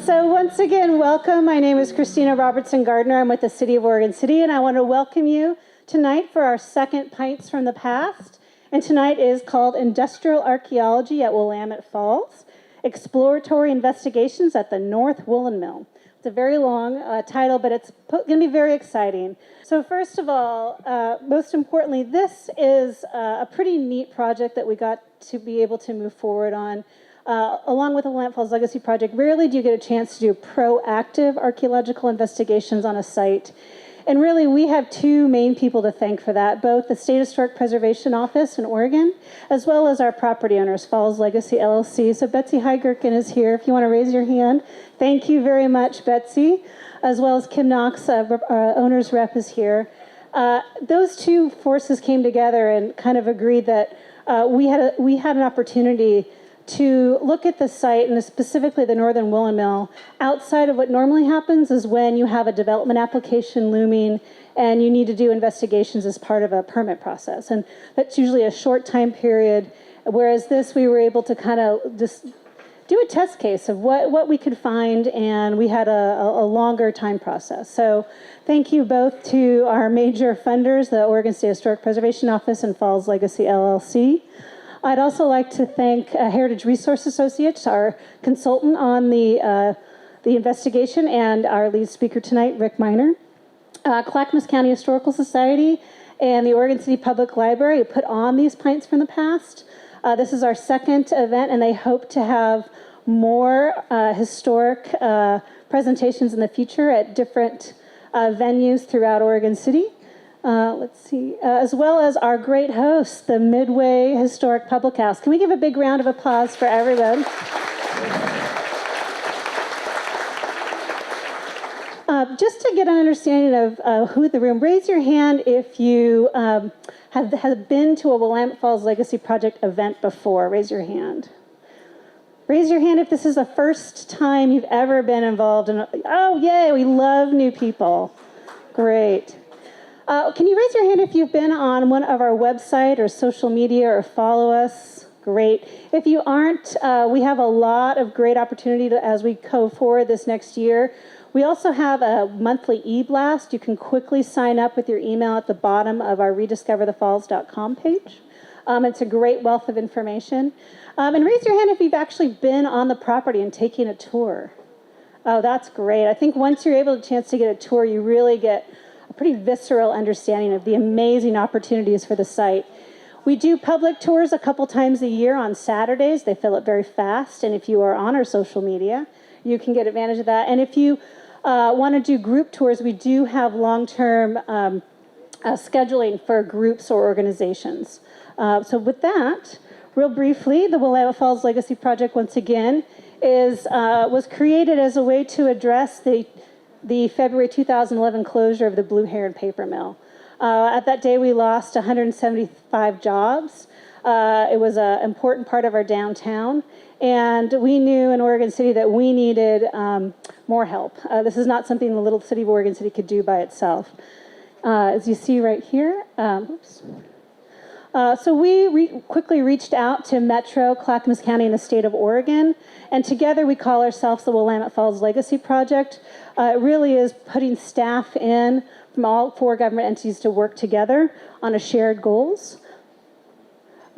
So once again, welcome. My name is Christina Robertson Gardner. I'm with the City of Oregon City, and I want to welcome you tonight for our second Pints from the Past. And tonight is called Industrial Archaeology at Willamette Falls, Exploratory Investigations at the North Woolen Mill. It's a very long title, but it's going to be very exciting. So first of all, most importantly, this is a pretty neat project that we got to be able to move forward on. Along with the Willamette Falls Legacy Project, rarely do you get a chance to do proactive archaeological investigations on a site. And really, we have two main people to thank for that, both the State Historic Preservation Office in Oregon, as well as our property owners, Falls Legacy LLC. So Betsy Heigerken is here, if you want to raise your hand. Thank you very much, Betsy, as well as Kim Knox, owner's rep, is here. Those two forces came together and kind of agreed that we had an opportunity to look at the site, and specifically the Northern Woolen Mill, outside of what normally happens is when you have a development application looming and you need to do investigations as part of a permit process. And that's usually a short time period, whereas this we were able to kind of just do a test case of what we could find, and we had a longer time process. So thank you both to our major funders, the Oregon State Historic Preservation Office and Falls Legacy LLC. I'd also like to thank Heritage Resource Associates, our consultant on the investigation, and our lead speaker tonight, Rick Miner. Clackamas County Historical Society and the Oregon City Public Library put on these Pints from the Past. This is our second event, and they hope to have more historic presentations in the future at different venues throughout Oregon City. Let's see, as well as our great host, the Midway Historic Public House. Can we give a big round of applause for everyone? Just to get an understanding of who in the room, raise your hand if you have been to a Willamette Falls Legacy Project event before. Raise your hand. Raise your hand if this is the first time you've ever been involved in oh, yay, we love new people. Great. Can you raise your hand if you've been on one of our website or social media or follow us? Great. If you aren't, we have a lot of great opportunity as we go forward this next year. We also have a monthly e-blast. You can quickly sign up with your email at the bottom of our rediscoverthefalls.com page. It's a great wealth of information. And raise your hand if you've actually been on the property and taken a tour. Oh, that's great. I think once you're able to chance to get a tour, you really get a pretty visceral understanding of the amazing opportunities for the site. We do public tours a couple times a year on Saturdays. They fill up very fast, and if you are on our social media, you can get advantage of that. And if you want to do group tours, we do have long-term scheduling for groups or organizations. So with that, real briefly, the Willamette Falls Legacy Project, once again, was created as a way to address the February 2011 closure of the Blue Heron paper mill. At that day, we lost 175 jobs. It was an important part of our downtown, and we knew in Oregon City that we needed more help. This is not something the little city of Oregon City could do by itself. As you see right here, so we quickly reached out to Metro, Clackamas County, and the state of Oregon, and together we call ourselves the Willamette Falls Legacy Project. It really is putting staff in from all four government entities to work together on a shared goals.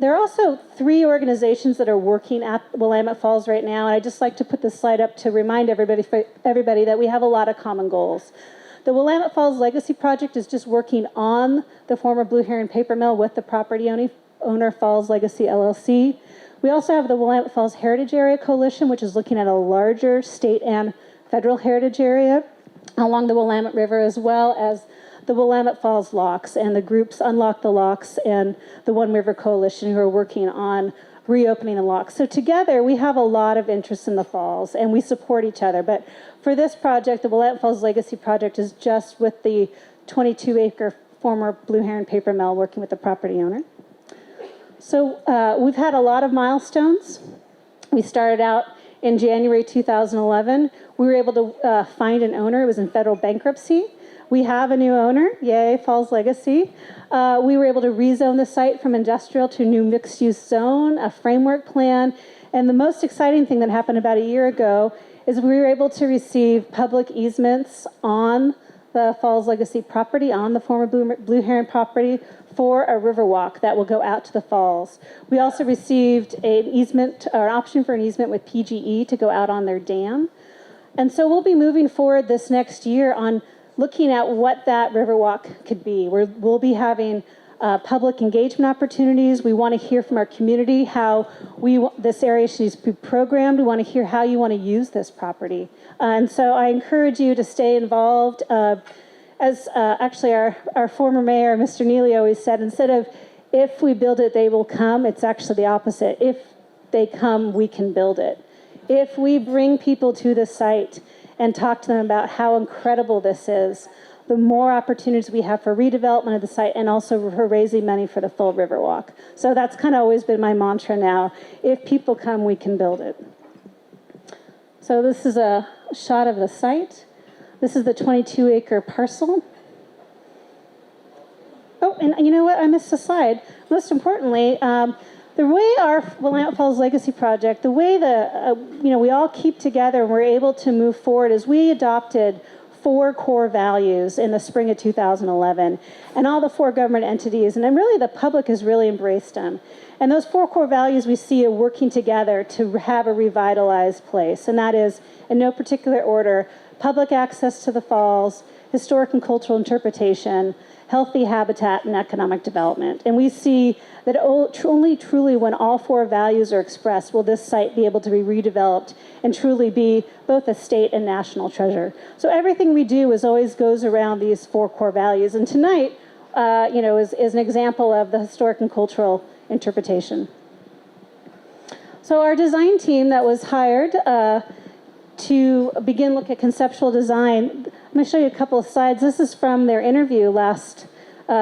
There are also three organizations that are working at Willamette Falls right now, and I'd just like to put this slide up to remind everybody that we have a lot of common goals. The Willamette Falls Legacy Project is just working on the former Blue Heron paper mill with the property owner Falls Legacy LLC. We also have the Willamette Falls Heritage Area Coalition, which is looking at a larger state and federal heritage area along the Willamette River, as well as the Willamette Falls Locks and the groups Unlock the Locks and the One River Coalition, who are working on reopening the locks. So together, we have a lot of interest in the falls, and we support each other. But for this project, the Willamette Falls Legacy Project is just with the 22-acre former Blue Heron paper mill, working with the property owner. So we've had a lot of milestones. We started out in January 2011. We were able to find an owner. It was in federal bankruptcy. We have a new owner, yay, Falls Legacy. We were able to rezone the site from industrial to a new mixed-use zone, a framework plan, And the most exciting thing that happened about a year ago is we were able to receive public easements on the Falls Legacy property, on the former Blue Heron property, for a river walk that will go out to the falls. We also received an easement, or an option for an easement with PGE to go out on their dam. And so we'll be moving forward this next year on looking at what that river walk could be. We'll be having public engagement opportunities. We want to hear from our community how this area needs to be programmed. We want to hear how you want to use this property. And so I encourage you to stay involved. As actually our former mayor, Mr. Neely, always said, instead of if we build it, they will come, it's actually the opposite. If they come, we can build it. If we bring people to the site and talk to them about how incredible this is, the more opportunities we have for redevelopment of the site and also for raising money for the full Riverwalk. So that's kind of always been my mantra now. If people come, we can build it. So this is a shot of the site. This is the 22-acre parcel. Oh, and you know what? I missed a slide. Most importantly, the way our Willamette Falls Legacy Project, the way we all keep together and we're able to move forward is we adopted 4 core values in the spring of 2011, and all the 4 government entities, and then really the public has really embraced them. And those 4 core values we see are working together to have a revitalized place, and that is, in no particular order, public access to the falls, historic and cultural interpretation, healthy habitat, and economic development. And we see that only truly when all 4 values are expressed will this site be able to be redeveloped and truly be both a state and national treasure. So everything we do always goes around these 4 core values. And tonight, is an example of the historic and cultural interpretation. So our design team that was hired to begin look at conceptual design. I'm going to show you a couple of slides. This is from their interview last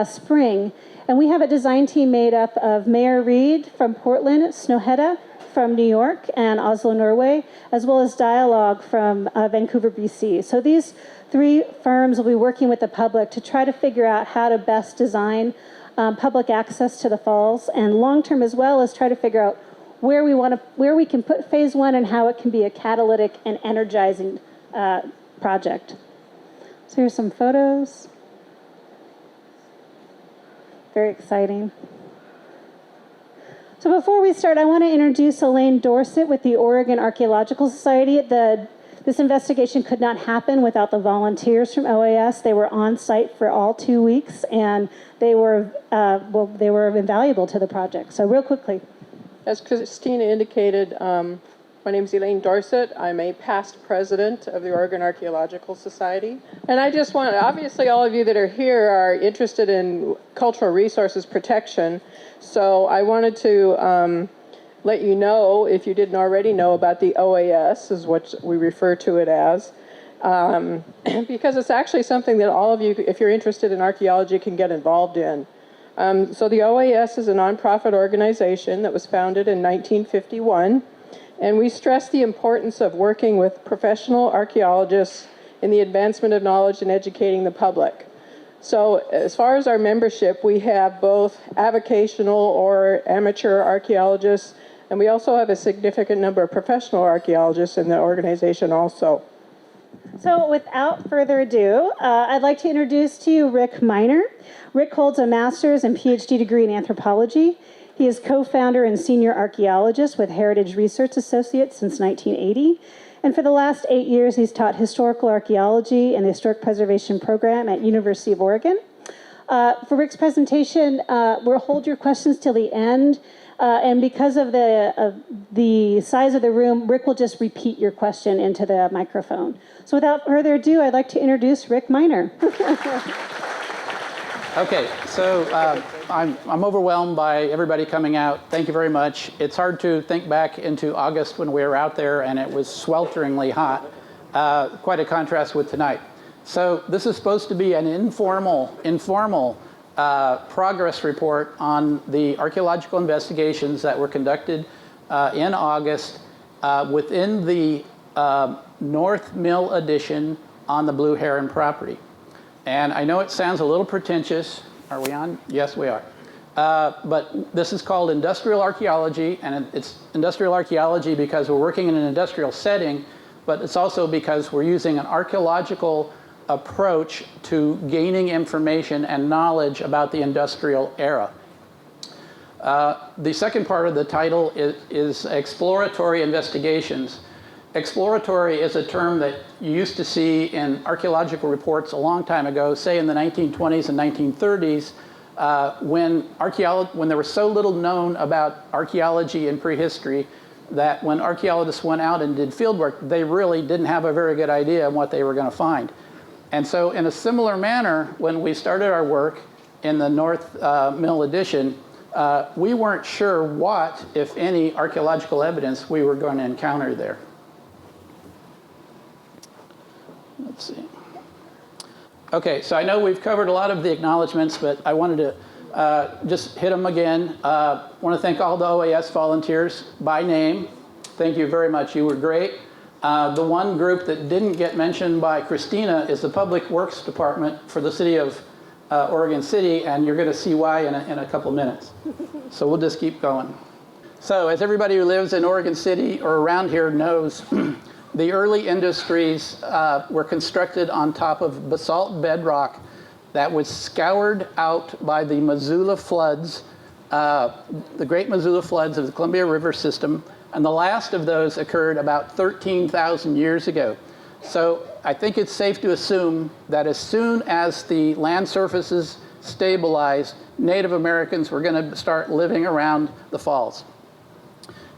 spring. And we have a design team made up of Mayor Reed from Portland, Snøhetta from New York, and Oslo, Norway, as well as Dialogue from Vancouver, BC. So these 3 firms will be working with the public to try to figure out how to best design public access to the falls, and long-term as well as try to figure out where we can put phase 1 and how it can be a catalytic and energizing project. So here's some photos. Very exciting. So before we start, I want to introduce Elaine Dorsett with the Oregon Archaeological Society. This investigation could not happen without the volunteers from OAS. They were on site for all 2 weeks, and they were invaluable to the project. So real quickly. As Christina indicated, my name is Elaine Dorsett. I'm a past president of the Oregon Archaeological Society. And I just want, obviously all of you that are here are interested in cultural resources protection. So I wanted to let you know, if you didn't already know, about the OAS, is what we refer to it as. Because it's actually something that all of you, if you're interested in archaeology, can get involved in. So the OAS is a nonprofit organization that was founded in 1951, and we stress the importance of working with professional archaeologists in the advancement of knowledge and educating the public. So as far as our membership, we have both avocational or amateur archaeologists, and we also have a significant number of professional archaeologists in the organization also. So without further ado, I'd like to introduce to you Rick Miner. Rick holds a master's and PhD degree in anthropology. He is co-founder and senior archaeologist with Heritage Research Associates since 1980. And for the last 8 years, he's taught historical archaeology and the historic preservation program at University of Oregon. For Rick's presentation, we'll hold your questions till the end. And because of the size of the room, Rick will just repeat your question into the microphone. So without further ado, I'd like to introduce Rick Miner. Okay, so I'm overwhelmed by everybody coming out. Thank you very much. It's hard to think back into August when we were out there and it was swelteringly hot. Quite a contrast with tonight. So this is supposed to be an informal progress report on the archaeological investigations that were conducted in August within the North Mill addition on the Blue Heron property. And I know it sounds a little pretentious. Are we on? Yes, we are. But this is called industrial archaeology, and it's industrial archaeology because we're working in an industrial setting, but it's also because we're using an archaeological approach to gaining information and knowledge about the industrial era. The second part of the title is exploratory investigations. Exploratory is a term that you used to see in archaeological reports a long time ago, say in the 1920s and 1930s, when there was so little known about archaeology in prehistory that when archaeologists went out and did field work, they really didn't have a very good idea of what they were going to find. And so in a similar manner, when we started our work in the North Mill Addition, we weren't sure what, if any, archaeological evidence we were going to encounter there. Let's see. Okay, so I know we've covered a lot of the acknowledgments, but I wanted to just hit them again. I want to thank all the OAS volunteers by name. Thank you very much. You were great. The one group that didn't get mentioned by Christina is the Public Works Department for the city of Oregon City, and you're going to see why in a couple minutes. So we'll just keep going. So as everybody who lives in Oregon City or around here knows, the early industries were constructed on top of basalt bedrock that was scoured out by the Missoula floods, the Great Missoula floods of the Columbia River system, and the last of those occurred about 13,000 years ago. So I think it's safe to assume that as soon as the land surfaces stabilized, Native Americans were going to start living around the falls.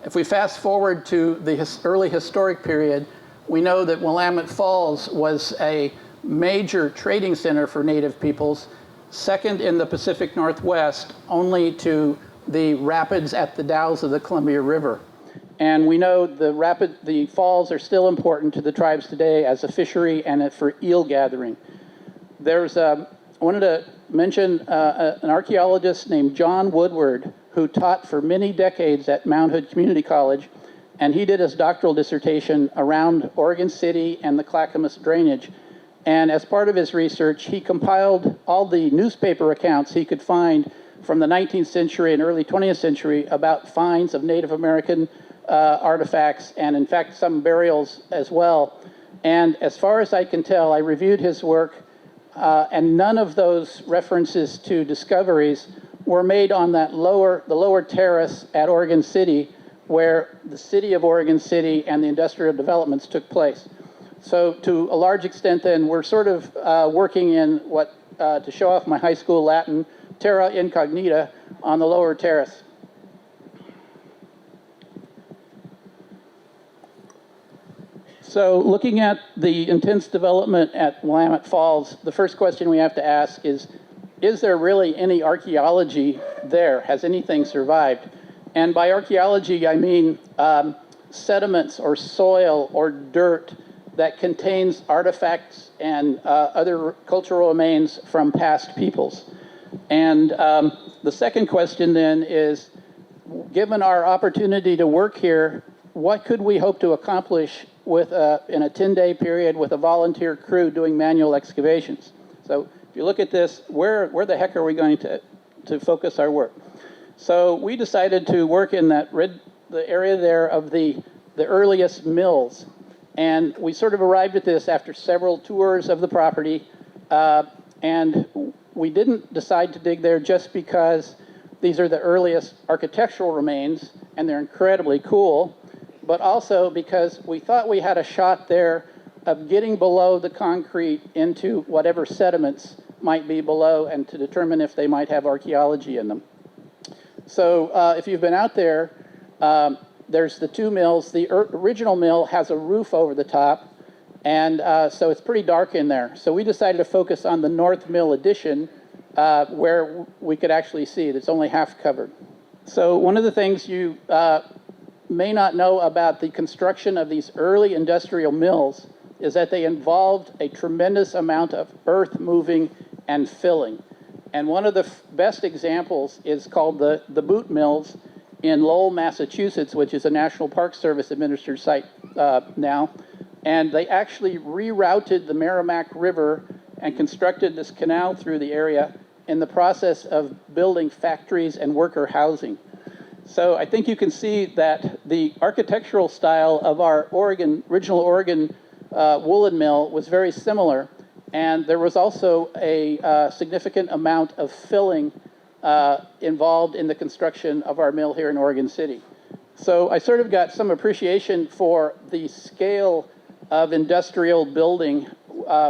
If we fast forward to the early historic period, we know that Willamette Falls was a major trading center for Native peoples, second in the Pacific Northwest, only to the rapids at the Dalles of the Columbia River. And we know the falls are still important to the tribes today as a fishery and for eel gathering. I wanted to mention an archaeologist named John Woodward, who taught for many decades at Mount Hood Community College, and he did his doctoral dissertation around Oregon City and the Clackamas drainage. And as part of his research, he compiled all the newspaper accounts he could find from the 19th century and early 20th century about finds of Native American artifacts, and in fact some burials as well. And as far as I can tell, I reviewed his work, and none of those references to discoveries were made on the lower terrace at Oregon City, where the city of Oregon City and the industrial developments took place. So to a large extent then, we're sort of working in what, to show off my high school Latin, terra incognita on the lower terrace. So looking at the intense development at Willamette Falls, the first question we have to ask is there really any archaeology there? Has anything survived? And by archaeology, I mean sediments or soil or dirt that contains artifacts and other cultural remains from past peoples. And the second question then is, given our opportunity to work here, what could we hope to accomplish with in a 10-day period with a volunteer crew doing manual excavations? So if you look at this, where the heck are we going to focus our work? So we decided to work in the area there of the earliest mills. And we sort of arrived at this after several tours of the property. And we didn't decide to dig there just because these are the earliest architectural remains and they're incredibly cool, but also because we thought we had a shot there of getting below the concrete into whatever sediments might be below and to determine if they might have archaeology in them. So if you've been out there, there's the two mills. The original mill has a roof over the top, and so it's pretty dark in there. So we decided to focus on the North Mill Addition, where we could actually see it's only half covered. So one of the things you may not know about the construction of these early industrial mills is that they involved a tremendous amount of earth moving and filling. And one of the best examples is called the Boot Mills in Lowell, Massachusetts, which is a National Park Service administered site now. And they actually rerouted the Merrimack River and constructed this canal through the area. in the process of building factories and worker housing. So I think you can see that the architectural style of our original Oregon woolen mill was very similar, and there was also a significant amount of filling involved in the construction of our mill here in Oregon City. So I sort of got some appreciation for the scale of industrial building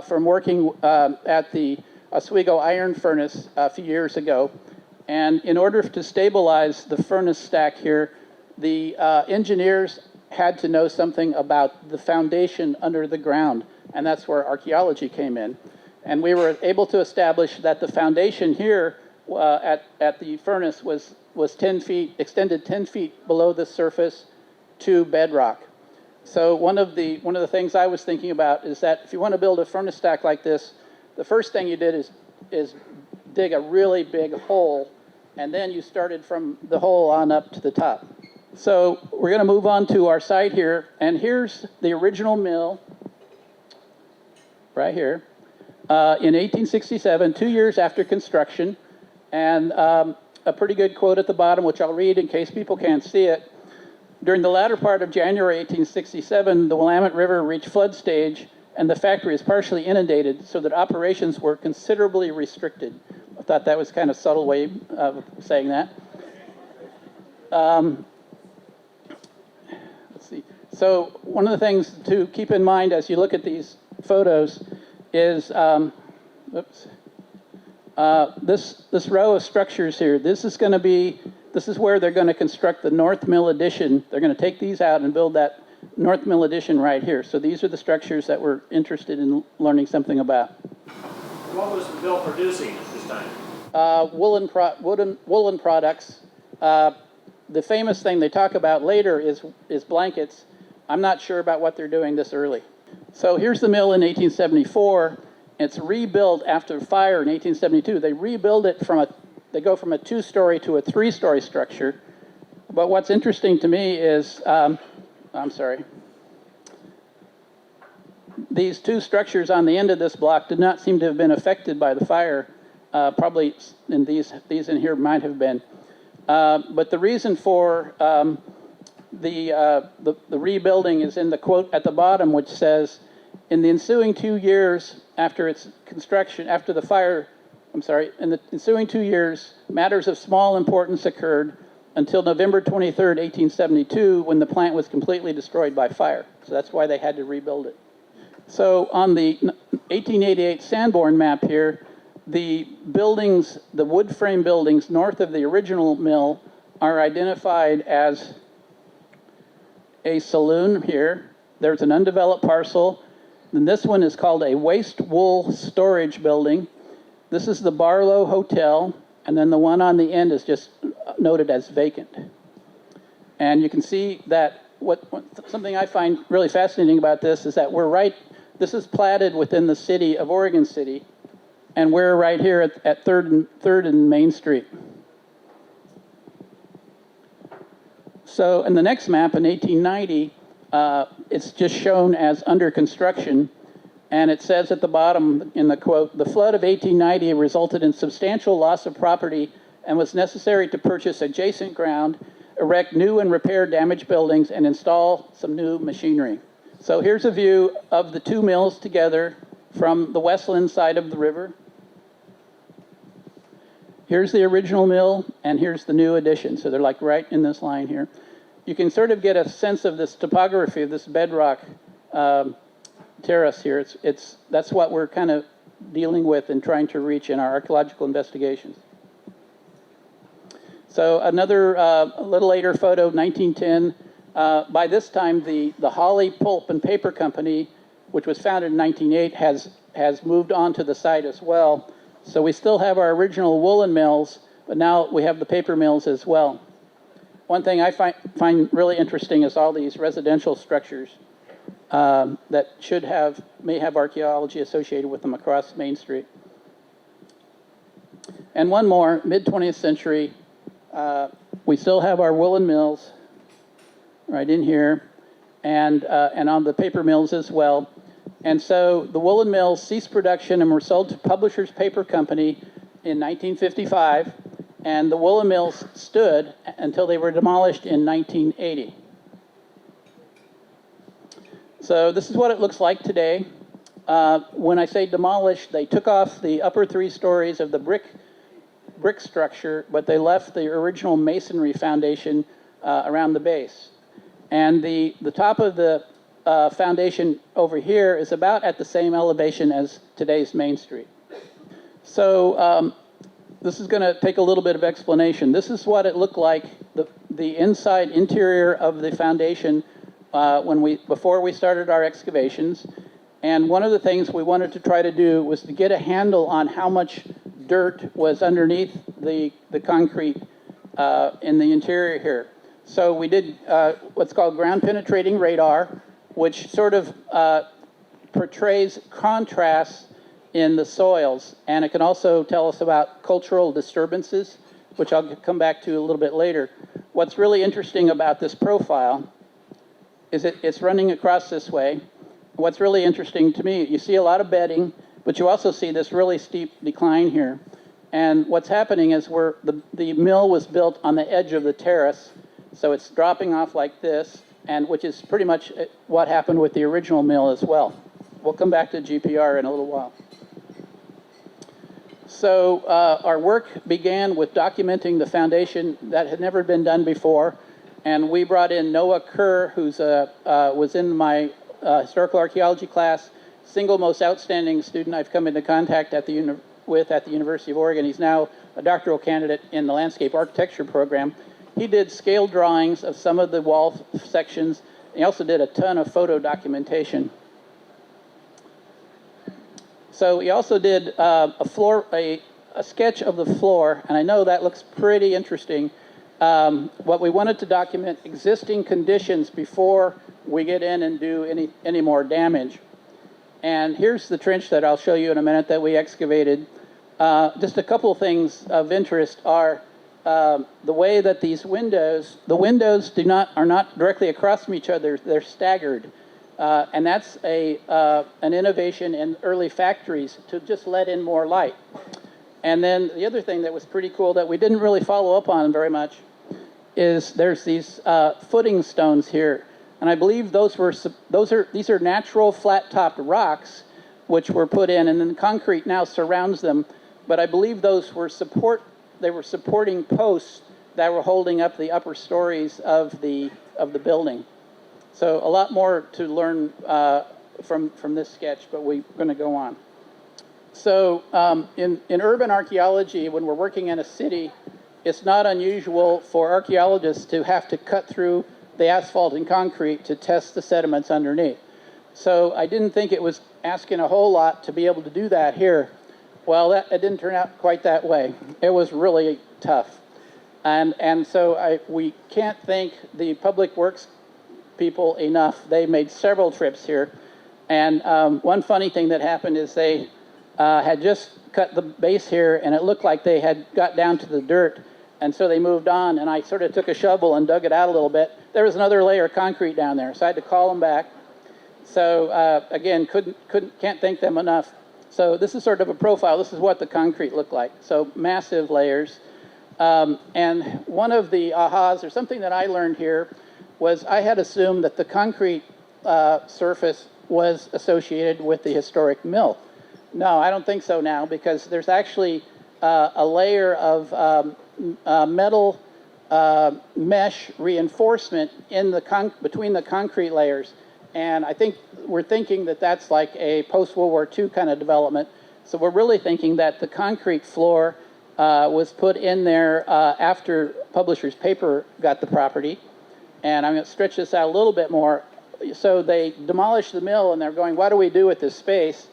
from working at the Oswego iron furnace a few years ago. And in order to stabilize the furnace stack here, the engineers had to know something about the foundation under the ground, and that's where archaeology came in. And we were able to establish that the foundation here at the furnace was 10 feet, extended 10 feet below the surface to bedrock. So one of the things I was thinking about is that if you want to build a furnace stack like this, the first thing you did is dig a really big hole, and then you started from the hole on up to the top. So we're going to move on to our site here, and here's the original mill right here in 1867, 2 years after construction, and a pretty good quote at the bottom, which I'll read in case people can't see it. During the latter part of January 1867, the Willamette River reached flood stage, and the factory is partially inundated, so that operations were considerably restricted. I thought that was kind of a subtle way of saying that. Let's see. So one of the things to keep in mind as you look at these photos is, this row of structures here. This is where they're going to construct the North Mill addition. They're going to take these out and build that North Mill addition right here. So these are the structures that we're interested in learning something about. What was the mill producing at this time? Woolen products. The famous thing they talk about later is blankets. I'm not sure about what they're doing this early. So here's the mill in 1874. It's rebuilt after the fire in 1872. They rebuild it they go from a 2-story to a 3-story structure. But what's interesting to me is, these 2 structures on the end of this block did not seem to have been affected by the fire. Probably in these in here might have been. But the reason for the rebuilding is in the quote at the bottom, which says, in the ensuing 2 years after its construction, after the fire, in the ensuing 2 years, matters of small importance occurred until November 23rd, 1872, when the plant was completely destroyed by fire. So that's why they had to rebuild it. So on the 1888 Sanborn map here, the buildings, the wood frame buildings north of the original mill are identified as a saloon here. There's an undeveloped parcel. And this one is called a waste wool storage building. This is the Barlow Hotel. And then the one on the end is just noted as vacant. And you can see that something I find really fascinating about this is that this is platted within the city of Oregon City. And we're right here at 3rd and Main Street. So in the next map in 1890, it's just shown as under construction. And it says at the bottom in the quote, the flood of 1890 resulted in substantial loss of property and was necessary to purchase adjacent ground, erect new and repair damaged buildings, and install some new machinery. So here's a view of the 2 mills together from the Westland side of the river. Here's the original mill, and here's the new addition. So they're like right in this line here. You can sort of get a sense of this topography of this bedrock terrace here. That's what we're kind of dealing with and trying to reach in our archaeological investigations. So another, a little later photo, 1910. By this time, the Holly Pulp and Paper Company, which was founded in 1908, has moved on to the site as well. So we still have our original woolen mills, but now we have the paper mills as well. One thing I find really interesting is all these residential structures that may have archaeology associated with them across Main Street. And one more, mid-20th century, we still have our woolen mills right in here, and on the paper mills as well. And so the woolen mills ceased production and were sold to Publishers Paper Company in 1955, and the woolen mills stood until they were demolished in 1980. So this is what it looks like today. When I say demolished, they took off the upper 3 stories of the brick structure, but they left the original masonry foundation around the base. And the top of the foundation over here is about at the same elevation as today's Main Street. So this is going to take a little bit of explanation. This is what it looked like, the inside interior of the foundation before we started our excavations. And one of the things we wanted to try to do was to get a handle on how much dirt was underneath the concrete in the interior here. So we did what's called ground penetrating radar, which sort of portrays contrasts in the soils, and it can also tell us about cultural disturbances, which I'll come back to a little bit later. What's really interesting about this profile is it's running across this way. What's really interesting to me, you see a lot of bedding, but you also see this really steep decline here. And what's happening is the mill was built on the edge of the terrace, so it's dropping off like this, and which is pretty much what happened with the original mill as well. We'll come back to GPR in a little while. So our work began with documenting the foundation that had never been done before, and we brought in Noah Kerr, who was in my historical archaeology class, single most outstanding student I've come into contact with at the University of Oregon. He's now a doctoral candidate in the landscape architecture program. He did scale drawings of some of the wall sections. He also did a ton of photo documentation. So he also did a sketch of the floor, and I know that looks pretty interesting. What we wanted to document existing conditions before we get in and do any more damage. And here's the trench that I'll show you in a minute that we excavated. Just a couple of things of interest are the way that the windows are not directly across from each other, they're staggered. And that's an innovation in early factories to just let in more light. And then the other thing that was pretty cool that we didn't really follow up on very much is there's these footing stones here. And I believe these are natural flat-topped rocks which were put in, and then concrete now surrounds them. But I believe those were supporting posts that were holding up the upper stories of the building. So a lot more to learn from this sketch, but we're going to go on. So in urban archaeology, when we're working in a city, it's not unusual for archaeologists to have to cut through the asphalt and concrete to test the sediments underneath. So I didn't think it was asking a whole lot to be able to do that here. Well, it didn't turn out quite that way. It was really tough. And so we can't thank the public works people enough. They made several trips here. And one funny thing that happened is they had just cut the base here, and it looked like they had got down to the dirt. And so they moved on, and I sort of took a shovel and dug it out a little bit. There was another layer of concrete down there, so I had to call them back. So again, can't thank them enough. So this is sort of a profile. This is what the concrete looked like. So massive layers. And one of the ahas, or something that I learned here, was I had assumed that the concrete surface was associated with the historic mill. No, I don't think so now, because there's actually a layer of metal mesh reinforcement in between the concrete layers. And I think we're thinking that that's like a post-World War II kind of development. So we're really thinking that the concrete floor was put in there after Publishers Paper got the property. And I'm going to stretch this out a little bit more. So they demolished the mill, and they're going, what do we do with this space?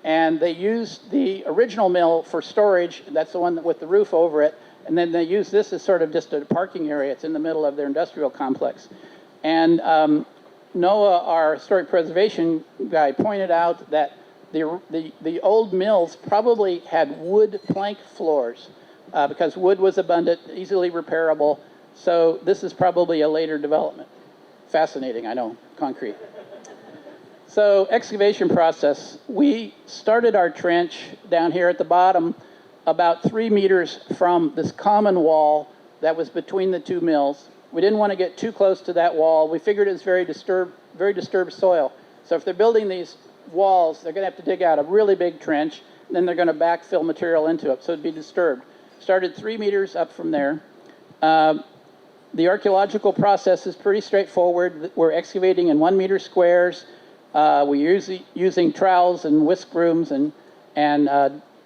And they used the original mill for storage. That's the one with the roof over it. And then they used this as sort of just a parking area. It's in the middle of their industrial complex. And Noah, our historic preservation guy, pointed out that the old mills probably had wood plank floors because wood was abundant, easily repairable. So this is probably a later development. Fascinating, I know, concrete. So excavation process. We started our trench down here at the bottom about 3 meters from this common wall that was between the two mills. We didn't want to get too close to that wall. We figured it was very disturbed soil. So if they're building these walls, they're going to have to dig out a really big trench, and then they're going to backfill material into it, so it'd be disturbed. Started 3 meters up from there. The archaeological process is pretty straightforward. We're excavating in 1 meter squares. We're using trowels and whisk brooms and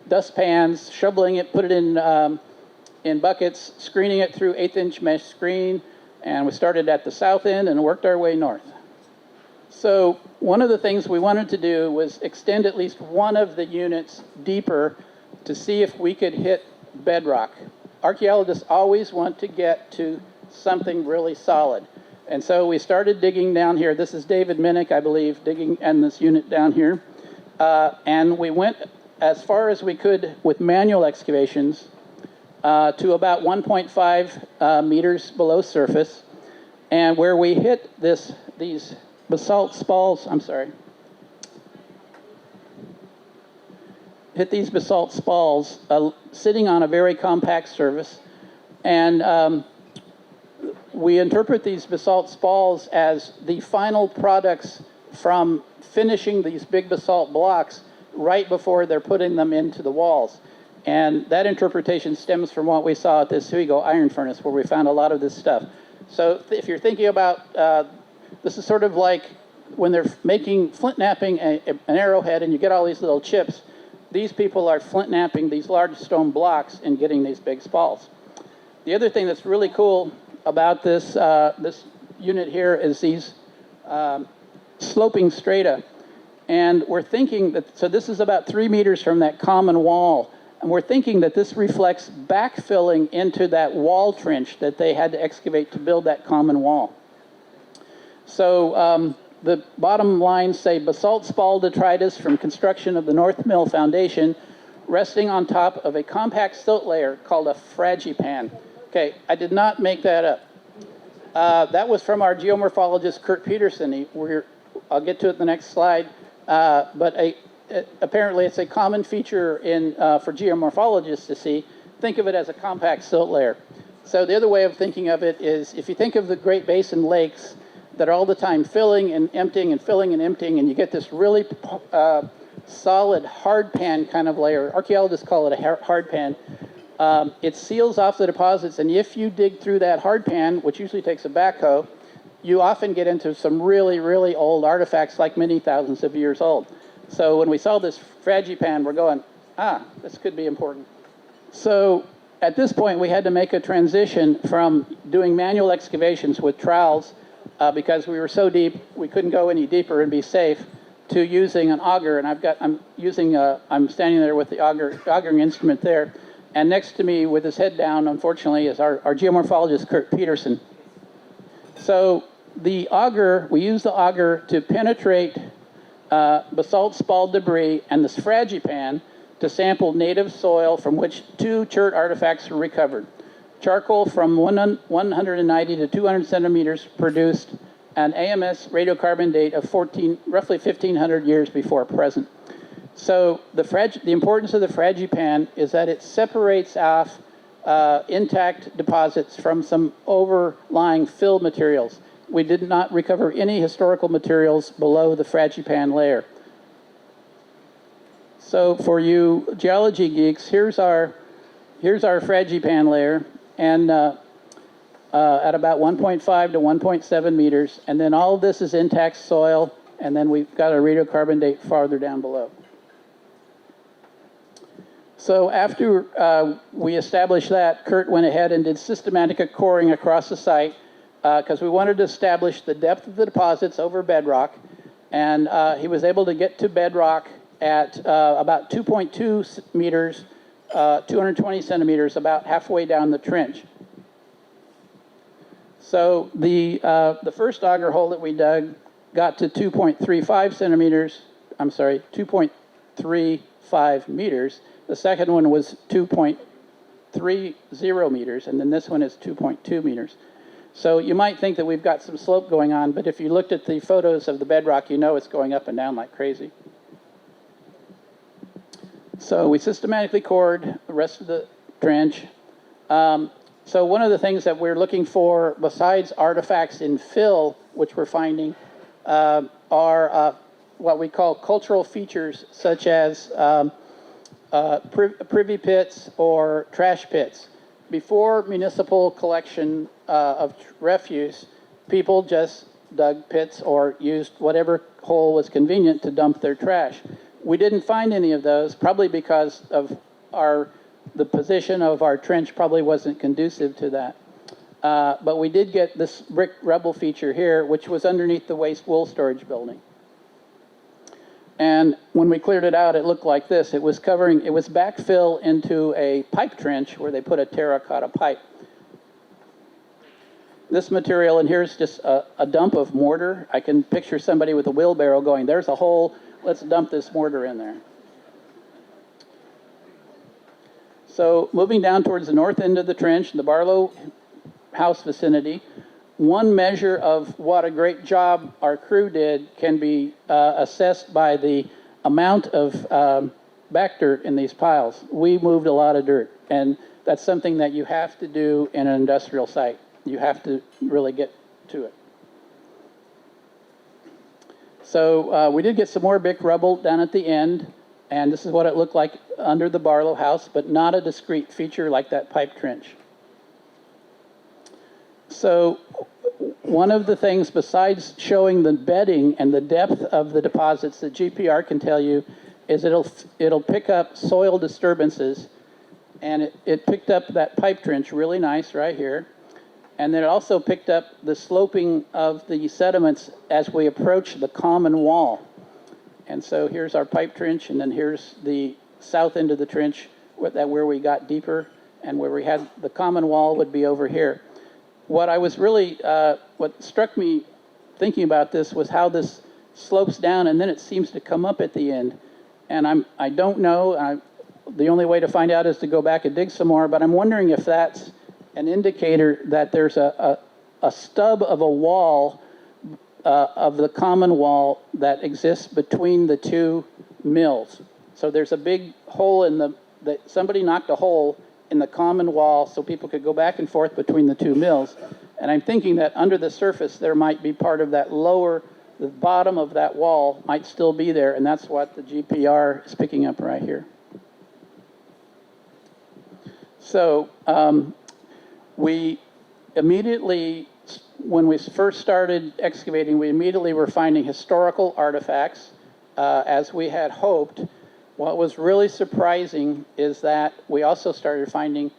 dustpans, shoveling it, put it in buckets, screening it through 1/8-inch mesh screen, and we started at the south end and worked our way north. So one of the things we wanted to do was extend at least one of the units deeper to see if we could hit bedrock. Archaeologists always want to get to something really solid. And so we started digging down here. This is David Minnick, I believe, digging in this unit down here. And we went as far as we could with manual excavations to about 1.5 meters below surface. And where we hit these basalt spalls, hit these basalt spalls sitting on a very compact surface. And we interpret these basalt spalls as the final products from finishing these big basalt blocks right before they're putting them into the walls. And that interpretation stems from what we saw at this Huigo iron furnace, where we found a lot of this stuff. So if you're thinking about, this is sort of like when they're making flint knapping an arrowhead and you get all these little chips. These people are flint knapping these large stone blocks and getting these big spalls. The other thing that's really cool about this unit here is these sloping strata. And we're thinking that, so this is about 3 meters from that common wall. And we're thinking that this reflects backfilling into that wall trench that they had to excavate to build that common wall. So the bottom lines say basalt spall detritus from construction of the North Mill Foundation resting on top of a compact silt layer called a fragipan. Okay, I did not make that up. That was from our geomorphologist, Kurt Peterson. I'll get to it in the next slide. But apparently it's a common feature for geomorphologists to see. Think of it as a compact silt layer. So the other way of thinking of it is if you think of the Great Basin lakes that are all the time filling and emptying and filling and emptying, and you get this really solid hard pan kind of layer. Archaeologists call it a hard pan. It seals off the deposits, and if you dig through that hard pan, which usually takes a backhoe, you often get into some really, really old artifacts, like many thousands of years old. So when we saw this fragipan, we're going, this could be important. So at this point, we had to make a transition from doing manual excavations with trowels because we were so deep, we couldn't go any deeper and be safe, to using an auger. And I'm standing there with the augering instrument there. And next to me, with his head down, unfortunately, is our geomorphologist, Kurt Peterson. So the auger, we use the auger to penetrate basalt spall debris and this fragipan to sample native soil from which 2 chert artifacts were recovered. Charcoal from 190 to 200 centimeters produced an AMS radiocarbon date of roughly 1,500 years before present. So the importance of the fragipan is that it separates off intact deposits from some overlying fill materials. We did not recover any historical materials below the fragipan layer. So for you geology geeks, here's our fragipan layer, and at about 1.5 to 1.7 meters, and then all of this is intact soil, and then we've got a radiocarbon date farther down below. So after we established that, Kurt went ahead and did systematic coring across the site because we wanted to establish the depth of the deposits over bedrock, and he was able to get to bedrock at about 2.2 meters, 220 centimeters, about halfway down the trench. So the first auger hole that we dug got to 2.35 centimeters, 2.35 meters. The second one was 2.30 meters, and then this one is 2.2 meters. So you might think that we've got some slope going on, but if you looked at the photos of the bedrock, you know it's going up and down like crazy. So we systematically cored the rest of the trench. So one of the things that we're looking for, besides artifacts in fill, which we're finding, are what we call cultural features, such as privy pits or trash pits. Before municipal collection of refuse, people just dug pits or used whatever hole was convenient to dump their trash. We didn't find any of those, probably because of the position of our trench probably wasn't conducive to that. But we did get this brick rubble feature here, which was underneath the waste wool storage building. And when we cleared it out, it looked like this. It was backfill into a pipe trench where they put a terracotta pipe. This material, and here's just a dump of mortar. I can picture somebody with a wheelbarrow going, there's a hole, let's dump this mortar in there. So moving down towards the north end of the trench, the Barlow house vicinity, one measure of what a great job our crew did can be assessed by the amount of back dirt in these piles. We moved a lot of dirt, and that's something that you have to do in an industrial site. You have to really get to it. So we did get some more brick rubble down at the end, and this is what it looked like under the Barlow house, but not a discrete feature like that pipe trench. So one of the things, besides showing the bedding and the depth of the deposits that GPR can tell you, is it'll pick up soil disturbances, and it picked up that pipe trench really nice right here. And then it also picked up the sloping of the sediments as we approach the common wall. And so here's our pipe trench, and then here's the south end of the trench where we got deeper, and where we had the common wall would be over here. What I was really, what struck me thinking about this was how this slopes down, and then it seems to come up at the end. And I don't know, the only way to find out is to go back and dig some more, but I'm wondering if that's an indicator that there's a stub of a wall, of the common wall that exists between the two mills. So there's a big hole somebody knocked a hole in the common wall so people could go back and forth between the two mills. And I'm thinking that under the surface there might be part of that the bottom of that wall might still be there, and that's what the GPR is picking up right here. So we immediately, when we first started excavating, we immediately were finding historical artifacts, as we had hoped. What was really surprising is that we also started finding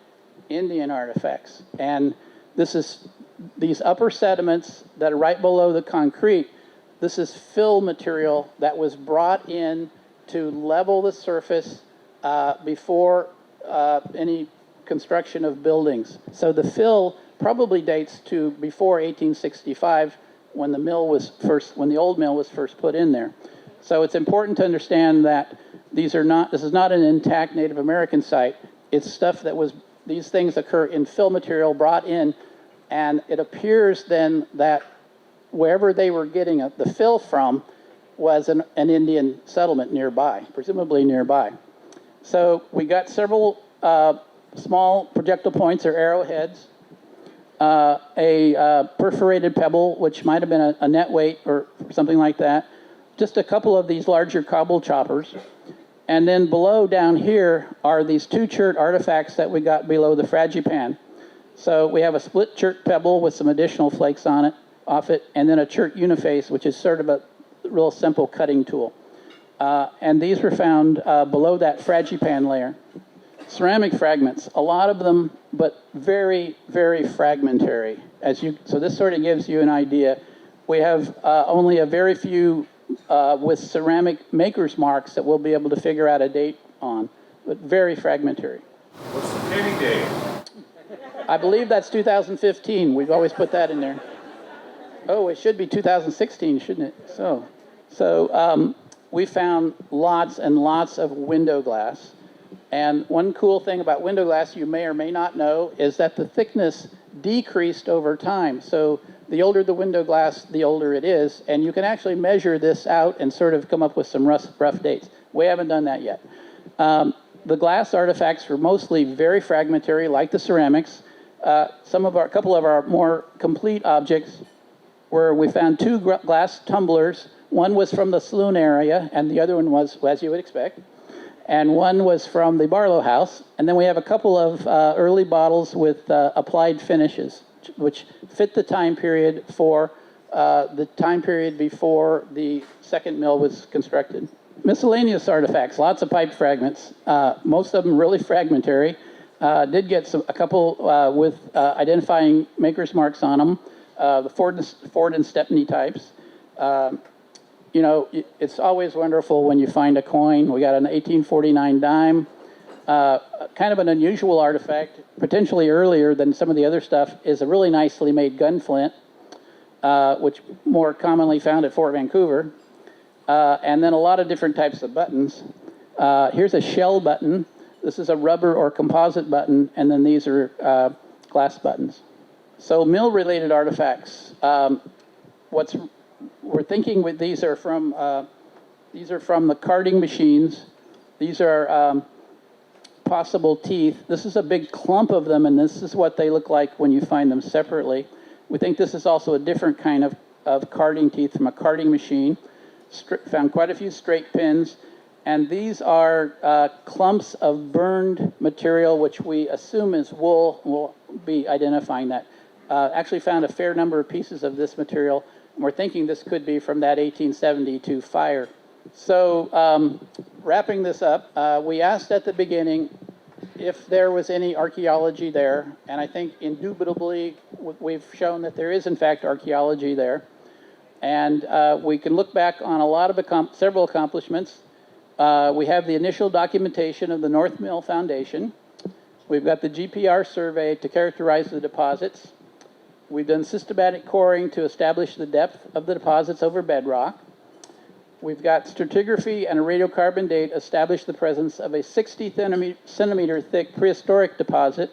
Indian artifacts. And these upper sediments that are right below the concrete, this is fill material that was brought in to level the surface before any construction of buildings. So the fill probably dates to before 1865, when the old mill was first put in there. So it's important to understand that this is not an intact Native American site. It's stuff these things occur in fill material brought in, and it appears then that wherever they were getting the fill from was an Indian settlement nearby, presumably nearby. So we got several small projectile points or arrowheads, a perforated pebble, which might have been a net weight or something like that, just a couple of these larger cobble choppers. And then below down here are these two chert artifacts that we got below the fragipan. So we have a split chert pebble with some additional flakes off it, and then a chert uniface, which is sort of a real simple cutting tool. And these were found below that fragipan layer. Ceramic fragments, a lot of them, but very, very fragmentary. So this sort of gives you an idea. We have only a very few with ceramic maker's marks that we'll be able to figure out a date on, but very fragmentary. What's the dating date? I believe that's 2015. We've always put that in there. Oh, it should be 2016, shouldn't it? So we found lots and lots of window glass. And one cool thing about window glass you may or may not know is that the thickness decreased over time. So the older the window glass, the older it is. And you can actually measure this out and sort of come up with some rough dates. We haven't done that yet. The glass artifacts were mostly very fragmentary, like the ceramics. A couple of our more complete objects where we found two glass tumblers. One was from the saloon area, and the other one was, as you would expect, and one was from the Barlow House. And then we have a couple of early bottles with applied finishes, which fit the time period before the second mill was constructed. Miscellaneous artifacts, lots of pipe fragments, most of them really fragmentary. Did get a couple with identifying maker's marks on them, the Ford and Stepney types. You know, it's always wonderful when you find a coin. We got an 1849 dime, kind of an unusual artifact, potentially earlier than some of the other stuff, is a really nicely made gun flint, which more commonly found at Fort Vancouver. And then a lot of different types of buttons. Here's a shell button. This is a rubber or composite button, and then these are glass buttons. So mill-related artifacts. We're thinking with these are from the carding machines. These are possible teeth. This is a big clump of them, and this is what they look like when you find them separately. We think this is also a different kind of carding teeth from a carding machine. Found quite a few straight pins, and these are clumps of burned material, which we assume is wool. We'll be identifying that. Actually found a fair number of pieces of this material, and we're thinking this could be from that 1872 fire. So wrapping this up, we asked at the beginning if there was any archaeology there, and I think indubitably we've shown that there is in fact archaeology there. And we can look back on a lot of several accomplishments. We have the initial documentation of the North Mill Foundation. We've got the GPR survey to characterize the deposits. We've done systematic coring to establish the depth of the deposits over bedrock. We've got stratigraphy and a radiocarbon date establish the presence of a 60 centimeter thick prehistoric deposit.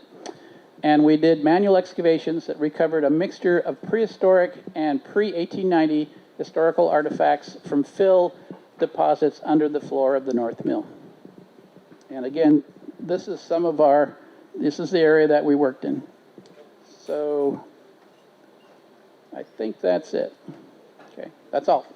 And we did manual excavations that recovered a mixture of prehistoric and pre-1890 historical artifacts from fill deposits under the floor of the North Mill. And again, this is the area that we worked in. So I think that's it. Okay, that's all.